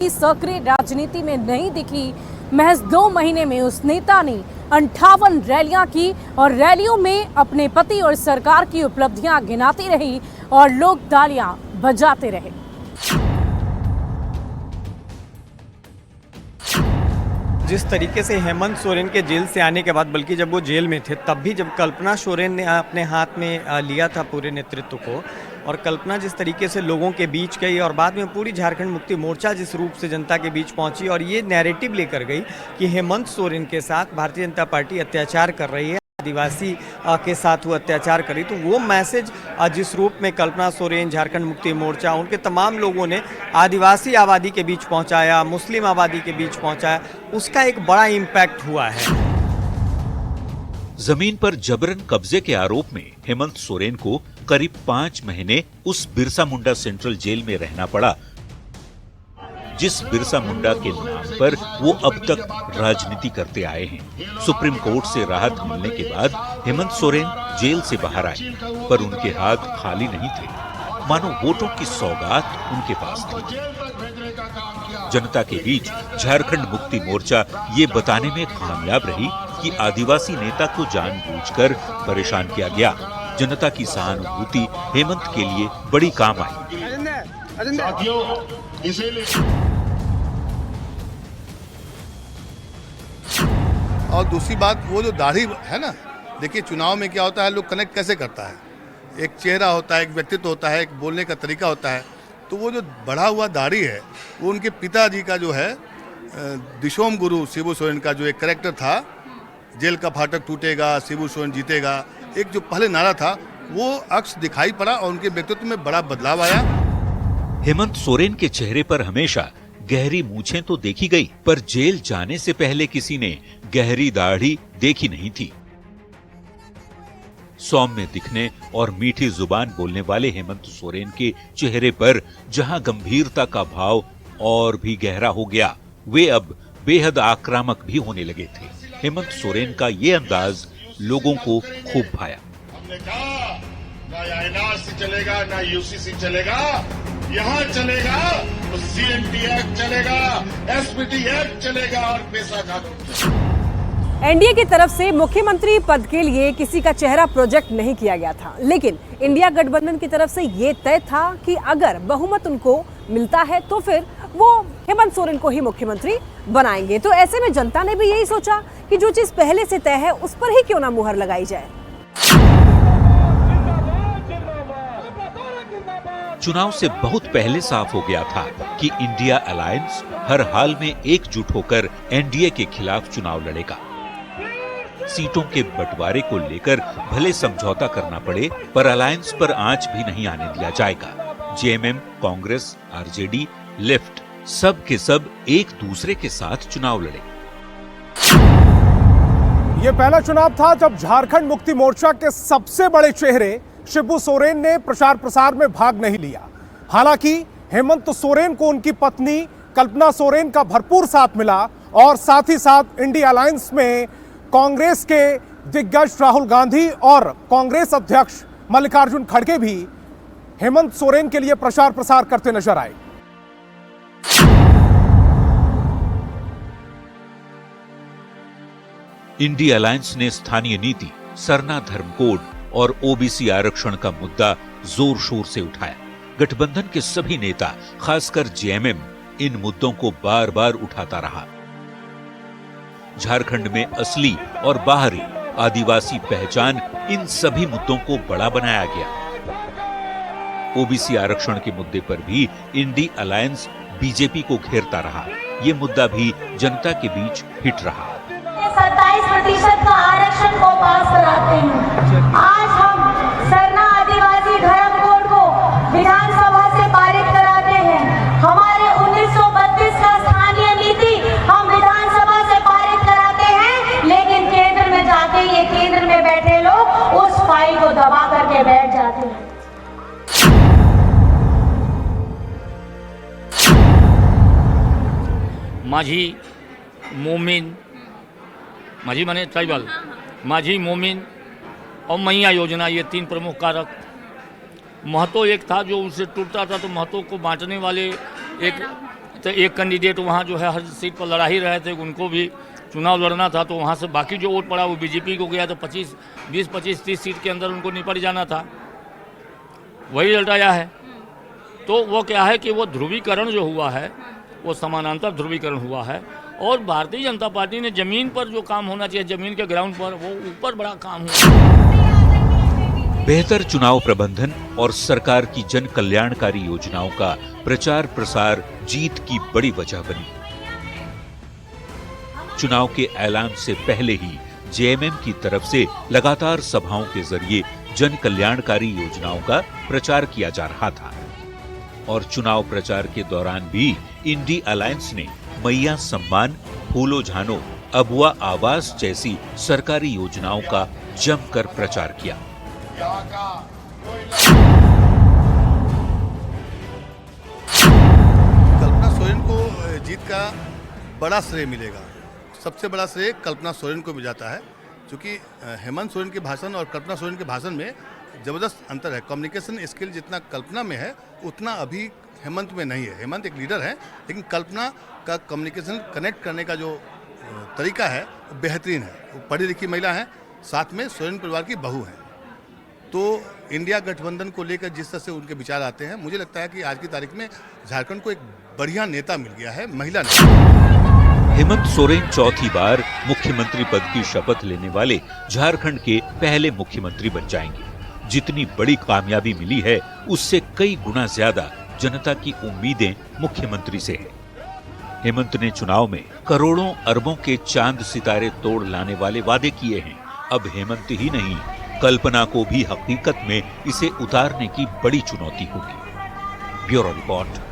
सक्रिय राजनीति में नहीं दिखी। महज 2 महीने में उस नेता ने 58 रैलियां की और रैलियों में अपने पति और सरकार की उपलब्धियां गिनाती रही और लोग तालियां बजाते रहे। जिस तरीके से हेमंत सोरेन के जेल से आने के बाद, बल्कि जब वो जेल में थे तब भी जब कल्पना सोरेन ने अपने हाथ में लिया था पूरे नेतृत्व को, और कल्पना जिस तरीके से लोगों के बीच गई और बाद में पूरी झारखंड मुक्ति मोर्चा जिस रूप से जनता के बीच पहुंची और ये नैरेटिव लेकर गई कि हेमंत सोरेन के साथ भारतीय जनता पार्टी अत्याचार कर रही है, आदिवासी के साथ वो अत्याचार करी, तो वो मैसेज जिस रूप में कल्पना सोरेन, झारखंड मुक्ति मोर्चा, उनके तमाम लोगों ने आदिवासी आबादी के बीच पहुंचाया, मुस्लिम आबादी के बीच पहुंचाया, उसका एक बड़ा इम्पैक्ट हुआ है। जमीन पर जबरन कब्जे के आरोप में हेमंत सोरेन को करीब 5 महीने उस बिरसा मुंडा सेंट्रल जेल में रहना पड़ा, जिस बिरसा मुंडा के नाम पर वो अब तक राजनीति करते आए हैं। सुप्रीम कोर्ट से राहत मिलने के बाद हेमंत सोरेन जेल से बाहर आए, पर उनके हाथ खाली नहीं थे, मानो वोटों की सौगात उनके पास थी। जनता के बीच झारखंड मुक्ति मोर्चा ये बताने में कामयाब रही कि आदिवासी नेता को जानबूझकर परेशान किया गया। जनता की सहानुभूति हेमंत के लिए बड़ी काम आई। और दूसरी बात, वो जो दाढ़ी है ना, देखिए चुनाव में क्या होता है, लोग कनेक्ट कैसे करता है, एक चेहरा होता है, एक व्यक्तित्व होता है, एक बोलने का तरीका होता है, तो वो जो बढ़ा हुआ दाढ़ी है वो उनके पिताजी का जो है दिशोम गुरु शिबू सोरेन का जो एक कैरेक्टर था, जेल का फाटक टूटेगा शिबू सोरेन जीतेगा, एक जो पहले नारा था वो अक्स दिखाई पड़ा और उनके व्यक्तित्व में बड़ा बदलाव आया। हेमंत सोरेन के चेहरे पर हमेशा गहरी मूछें तो देखी गई, पर जेल जाने से पहले किसी ने गहरी दाढ़ी देखी नहीं थी। सौम्य दिखने और मीठी जुबान बोलने वाले हेमंत सोरेन के चेहरे पर जहां गंभीरता का भाव और भी गहरा हो गया, वे अब बेहद आक्रामक भी होने लगे थे। हेमंत सोरेन का ये अंदाज लोगों को खूब भाया। हमने कहा ना एनआर से चलेगा ना यूसीसी चलेगा, यहाँ चलेगा तो सीएनटी एक्ट चलेगा, एसपीटी एक्ट चलेगा और पैसा कानून। एनडीए की तरफ से मुख्यमंत्री पद के लिए किसी का चेहरा प्रोजेक्ट नहीं किया गया था, लेकिन इंडिया गठबंधन की तरफ से ये तय था कि अगर बहुमत उनको मिलता है तो फिर वो हेमंत सोरेन को ही मुख्यमंत्री बनाएंगे। तो ऐसे में जनता ने भी यही सोचा कि जो चीज पहले से तय है उस पर ही क्यों ना मुहर लगाई जाए। चुनाव से बहुत पहले साफ हो गया था कि इंडिया अलायंस हर हाल में एकजुट होकर एनडीए के खिलाफ चुनाव लड़ेगा। सीटों के बंटवारे को लेकर भले समझौता करना पड़े, पर अलायंस पर आंच भी नहीं आने दिया जाएगा। जेएमएम, कांग्रेस, आरजेडी, लेफ्ट, सब के सब एक दूसरे के साथ चुनाव लड़े। ये पहला चुनाव था जब झारखंड मुक्ति मोर्चा के सबसे बड़े चेहरे शिबू सोरेन ने प्रचार प्रसार में भाग नहीं लिया। हालांकि हेमंत सोरेन को उनकी पत्नी कल्पना सोरेन का भरपूर साथ मिला और साथ ही साथ इंडिया अलायंस में कांग्रेस के दिग्गज राहुल गांधी और कांग्रेस अध्यक्ष मल्लिकार्जुन खड़गे भी हेमंत सोरेन के लिए प्रचार प्रसार करते नजर आए। इंडिया अलायंस ने स्थानीय नीति, सरना धर्म कोड और ओबीसी आरक्षण का मुद्दा जोर शोर से उठाया। गठबंधन के सभी नेता, खासकर जेएमएम, इन मुद्दों को बार बार उठाता रहा। झारखंड में असली और बाहरी आदिवासी पहचान, इन सभी मुद्दों को बड़ा बनाया गया। ओबीसी आरक्षण के मुद्दे पर भी इंडिया अलायंस बीजेपी को घेरता रहा। ये मुद्दा भी जनता के बीच हिट रहा। 27% का आरक्षण को पास कराते हैं। आज हम सरना आदिवासी धर्म कोड को विधानसभा से पारित कराते हैं। हमारे 1932 का स्थानीय नीति हम विधानसभा से पारित कराते हैं, लेकिन केंद्र में जाके ये केंद्र में बैठे लोग उस फाइल को दबा करके बैठ जाते हैं। माझी मोमिन, माझी माने ट्राइबल, माझी मोमिन और मैया योजना, ये 3 प्रमुख कारक। महतो एक था जो उससे टूटता था, तो महतो को बांटने वाले एक तो एक कैंडिडेट वहाँ जो है हर सीट पर लड़ा ही रहे थे, उनको भी चुनाव लड़ना था, तो वहाँ से बाकी जो वोट पड़ा वो बीजेपी को गया, तो 20-25-30 सीट के अंदर उनको निपट जाना था, वही लटाया है। तो वो क्या है कि वो ध्रुवीकरण जो हुआ है वो समानांतर ध्रुवीकरण हुआ है, और भारतीय जनता पार्टी ने जमीन पर जो काम होना चाहिए, जमीन के ग्राउंड पर, वो ऊपर बड़ा काम हुआ। बेहतर चुनाव प्रबंधन और सरकार की जन कल्याणकारी योजनाओं का प्रचार प्रसार जीत की बड़ी वजह बनी। चुनाव के ऐलान से पहले ही जेएमएम की तरफ से लगातार सभाओं के जरिए जन कल्याणकारी योजनाओं का प्रचार किया जा रहा था, और चुनाव प्रचार के दौरान भी इंडी अलायंस ने मैया सम्मान, फूलो झानो, अबुआ आवास जैसी सरकारी योजनाओं का जमकर प्रचार किया। कल्पना सोरेन को जीत का बड़ा श्रेय मिलेगा। सबसे बड़ा श्रेय कल्पना सोरेन को मिल जाता है, क्योंकि हेमंत सोरेन के भाषण और कल्पना सोरेन के भाषण में ज़बरदस्त अंतर है। कम्युनिकेशन स्किल जितना कल्पना में है उतना अभी हेमंत में नहीं है। हेमंत एक लीडर है, लेकिन कल्पना का कम्युनिकेशन कनेक्ट करने का जो तरीका है वो बेहतरीन है। वो पढ़ी लिखी महिला है, साथ में सोरेन परिवार की बहू है। तो इंडिया गठबंधन को लेकर जिस तरह से उनके विचार आते हैं, मुझे लगता है कि आज की तारीख में झारखंड को एक बढ़िया नेता मिल गया है, महिला नेता। हेमंत सोरेन चौथी बार मुख्यमंत्री पद की शपथ लेने वाले झारखंड के पहले मुख्यमंत्री बन जाएंगे। जितनी बड़ी कामयाबी मिली है, उससे कई गुना ज्यादा जनता की उम्मीदें मुख्यमंत्री से है। हेमंत ने चुनाव में करोड़ों अरबों के चांद सितारे तोड़ लाने वाले वादे किए हैं। अब हेमंत ही नहीं, कल्पना को भी हकीकत में इसे उतारने की बड़ी चुनौती होगी। Bureau report.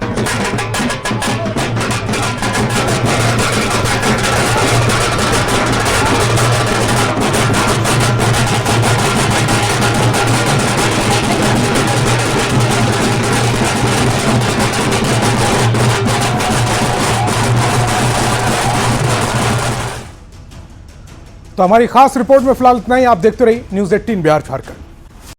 तो हमारी खास रिपोर्ट में फिलहाल इतना ही। आप देखते रहिए न्यूज़ 18 बिहार झारखंड।